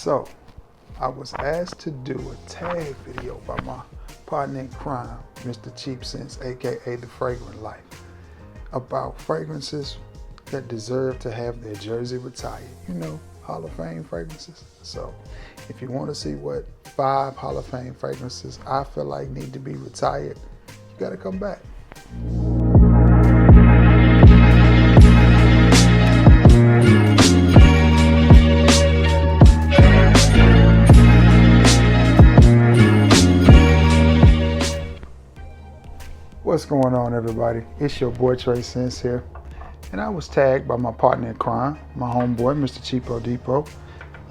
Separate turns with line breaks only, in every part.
So, I was asked to do a tag video by my partner in crime, Mr. Cheap Sense, aka The Fragrant Life, about fragrances that deserve to have their jersey retired. You know, Hall of Fame fragrances. So, if you want to see what 5 Hall of Fame fragrances I feel like need to be retired, you got to come back. What's going on, everybody? It's your boy Trey Sense here, and I was tagged by my partner in crime, my homeboy, Mr. Cheapo Depot,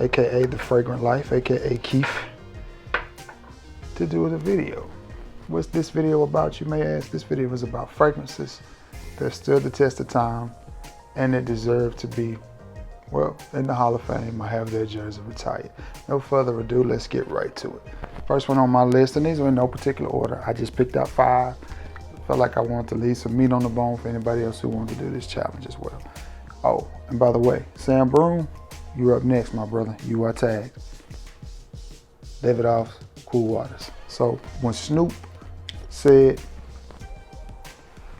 aka The Fragrant Life, aka Keith, to do the video. What's this video about, you may ask? This video is about fragrances that stood the test of time and that deserve to be, well, in the Hall of Fame or have their jersey retired. No further ado, let's get right to it. First one on my list, and these are in no particular order. I just picked out 5. Felt like I wanted to leave some meat on the bone for anybody else who wanted to do this challenge as well. Oh, and by the way, Sam Broom, you're up next, my brother. You are tagged. Davidoff's Cool Waters. So when Snoop said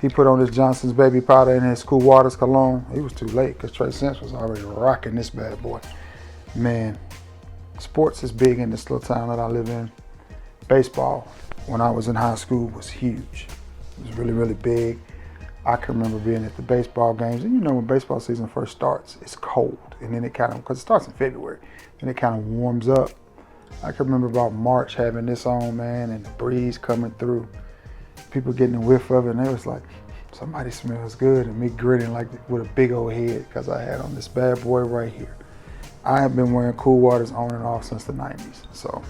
he put on his Johnson's Baby Powder and his Cool Waters cologne, he was too late because Trey Sense was already rocking this bad boy. Man, sports is big in this little town that I live in. Baseball, when I was in high school, was huge. It was really, really big. I can remember being at the baseball games. And you know, when baseball season first starts, it's cold. And then it kind of, because it starts in February, and it kind of warms up. I can remember about March having this on, man, and the breeze coming through. People getting a whiff of it, and they was like, somebody smells good. And me grinning like with a big old head because I had on this bad boy right here. I have been wearing Cool Waters on and off since the 90s. So,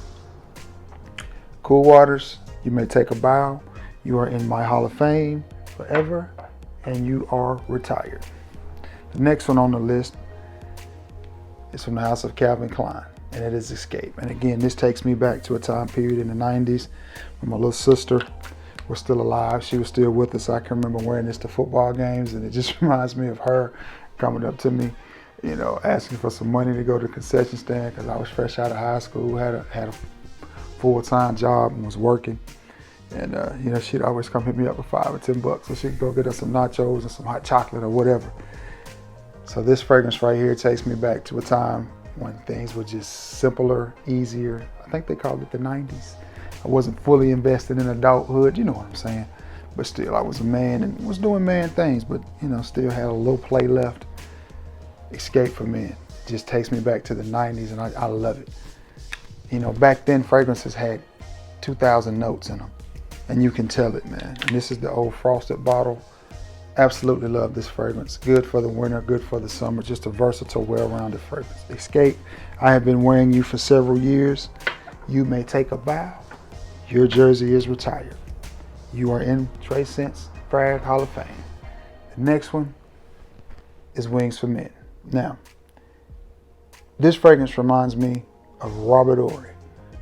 Cool Waters, you may take a bow. You are in my Hall of Fame forever, and you are retired. The next one on the list is from the house of Calvin Klein, and it is Escape. And again, this takes me back to a time period in the 90s when my little sister was still alive. She was still with us. I can remember wearing this to football games, and it just reminds me of her coming up to me, you know, asking for some money to go to the concession stand because I was fresh out of high school, had a full-time job and was working. And, you know, she'd always come hit me up with $5 or $10 so she could go get us some nachos and some hot chocolate or whatever. So this fragrance right here takes me back to a time when things were just simpler, easier. I think they called it the 90s. I wasn't fully invested in adulthood, you know what I'm saying. But still, I was a man and was doing man things, but, you know, still had a little play left. Escape for Men just takes me back to the 90s, and I love it. You know, back then, fragrances had 2,000 notes in them. And you can tell it, man. And this is the old frosted bottle. Absolutely love this fragrance. Good for the winter, good for the summer. Just a versatile, well-rounded fragrance. Escape, I have been wearing you for several years. You may take a bow. Your jersey is retired. You are in Trey Sense Frag Hall of Fame. The next one is Wings for Men. Now, this fragrance reminds me of Robert Horry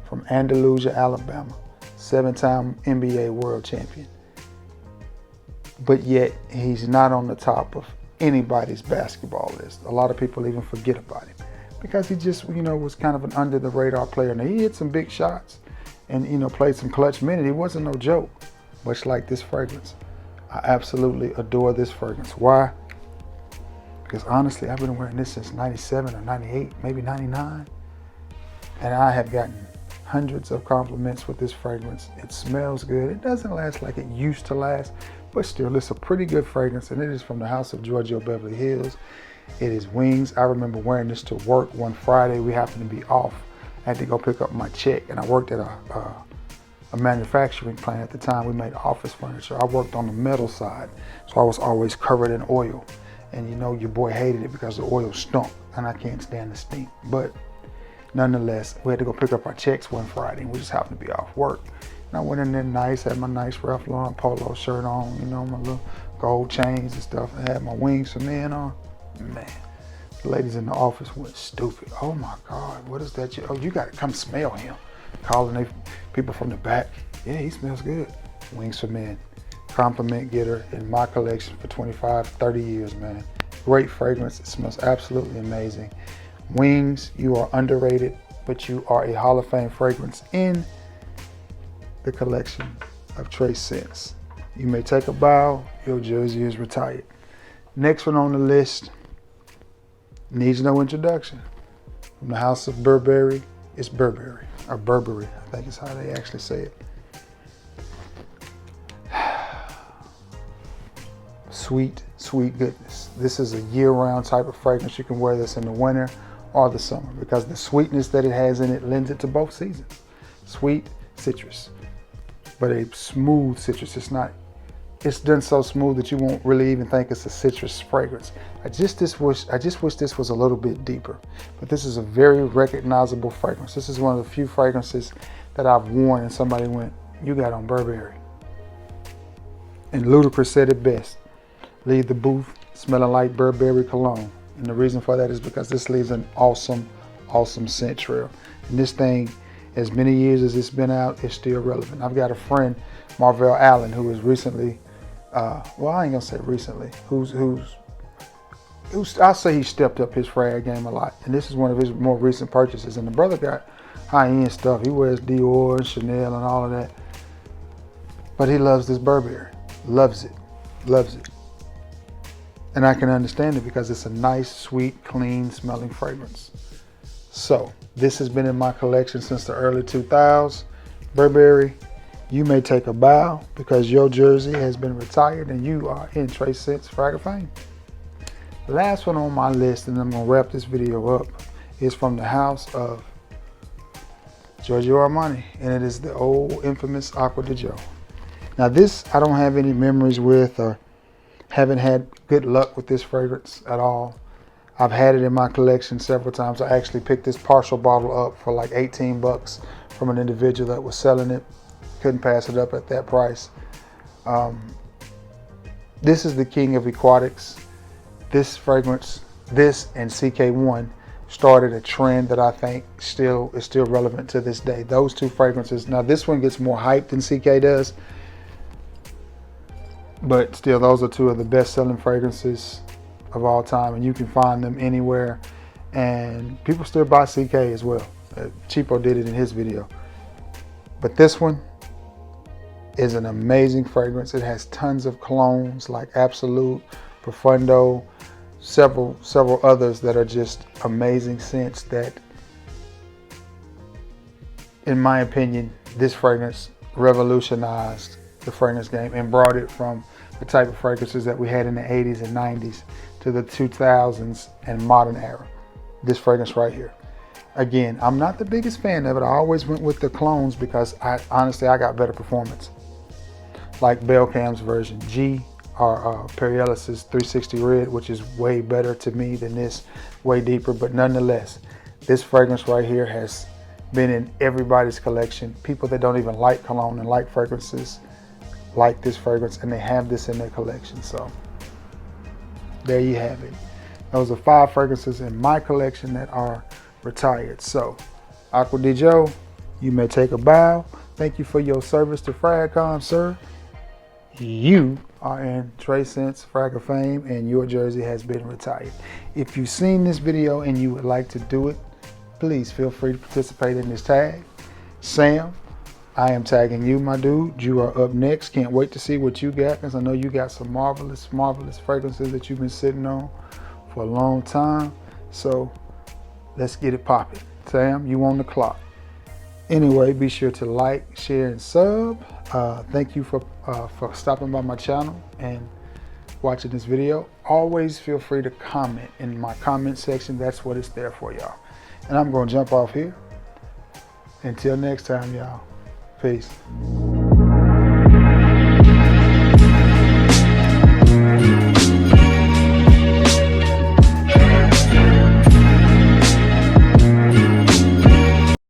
from Andalusia, Alabama. 7-time NBA world champion. But yet, he's not on the top of anybody's basketball list. A lot of people even forget about him because he just, you know, was kind of an under the radar player. Now, he hit some big shots and, you know, played some clutch minutes. He wasn't no joke, much like this fragrance. I absolutely adore this fragrance. Why? Because honestly, I've been wearing this since 97 or 98, maybe 99. And I have gotten hundreds of compliments with this fragrance. It smells good. It doesn't last like it used to last, but still, it's a pretty good fragrance, and it is from the house of Giorgio Beverly Hills. It is Wings. I remember wearing this to work one Friday. We happened to be off. I had to go pick up my check, and I worked at a manufacturing plant at the time. We made office furniture. I worked on the metal side, so I was always covered in oil. And you know, your boy hated it because the oil stunk, and I can't stand the stink. But nonetheless, we had to go pick up our checks one Friday, and we just happened to be off work. And I went in there nice, had my nice Ralph Lauren polo shirt on, you know, my little gold chains and stuff. I had my Wings for Men on. Man, the ladies in the office went stupid. Oh my God, what is that? Oh, you got to come smell him. Calling they people from the back. Yeah, he smells good. Wings for Men. Compliment getter in my collection for 25, 30 years, man. Great fragrance. It smells absolutely amazing. Wings, you are underrated. but you are a Hall of Fame fragrance in the collection of Trace Scents. You may take a bow, your jersey is retired. Next one on the list needs no introduction. From the house of Burberry, it's Burberry, or Burberry, I think is how they actually say it. Sweet, sweet goodness. This is a year-round type of fragrance. You can wear this in the winter or the summer because the sweetness that it has in it lends it to both seasons. Sweet citrus, but a smooth citrus. It's done so smooth that you won't really even think it's a citrus fragrance. I just wish this was a little bit deeper, but this is a very recognizable fragrance. This is one of the few fragrances that I've worn and somebody went, "You got on Burberry." And Ludacris said it best. Leave the booth smelling like Burberry cologne. And the reason for that is because this leaves an awesome, awesome scent trail. And this thing, as many years as it's been out, is still relevant. I've got a friend, Marvell Allen, who is recently, well, I ain't gonna say recently, who's I'll say he stepped up his frag game a lot. And this is one of his more recent purchases. And the brother got high-end stuff. He wears Dior and Chanel and all of that. But he loves this Burberry. Loves it. Loves it. And I can understand it because it's a nice, sweet, clean smelling fragrance. So this has been in my collection since the early 2000s. Burberry, you may take a bow because your jersey has been retired and you are in Trace Scents Frag of Fame. The last one on my list, and I'm gonna wrap this video up, is from the house of Giorgio Armani, and it is the old infamous Acqua di Gio. Now this, I don't have any memories with or haven't had good luck with this fragrance at all. I've had it in my collection several times. I actually picked this partial bottle up for like 18 bucks from an individual that was selling it. Couldn't pass it up at that price. This is the king of aquatics. This fragrance, this and CK1 started a trend that I think is still relevant to this day. Those two fragrances. Now this one gets more hype than CK does, but still those are two of the best selling fragrances of all time, and you can find them anywhere, and people still buy CK as well. Cheapo did it in his video. But this one is an amazing fragrance. It has tons of colognes like Absolute, Profundo, several others that are just amazing scents that, in my opinion, this fragrance revolutionized the fragrance game and brought it from the type of fragrances that we had in the 80s and 90s to the 2000s and modern era. This fragrance right here. Again, I'm not the biggest fan of it. I always went with the clones because honestly, I got better performance. Like Belcam's version G, or Perielis' 360 Red, which is way better to me than this, way deeper. But nonetheless, this fragrance right here has been in everybody's collection. People that don't even like cologne and like fragrances like this fragrance, and they have this in their collection. So there you have it. Those are 5 fragrances in my collection that are retired. So Acqua di Gio, you may take a bow. Thank you for your service to Fragcom, sir. You are in Trace Scents Frag of Fame, and your jersey has been retired. If you've seen this video and you would like to do it, please feel free to participate in this tag. Sam, I am tagging you, my dude. You are up next. Can't wait to see what you got, because I know you got some marvelous, marvelous fragrances that you've been sitting on for a long time. So let's get it popping. Sam, you on the clock. Anyway, be sure to like, share, and sub. Thank you for stopping by my channel and watching this video. Always feel free to comment in my comment section. That's what it's there for, y'all. And I'm going to jump off here. Until next time, y'all. Peace.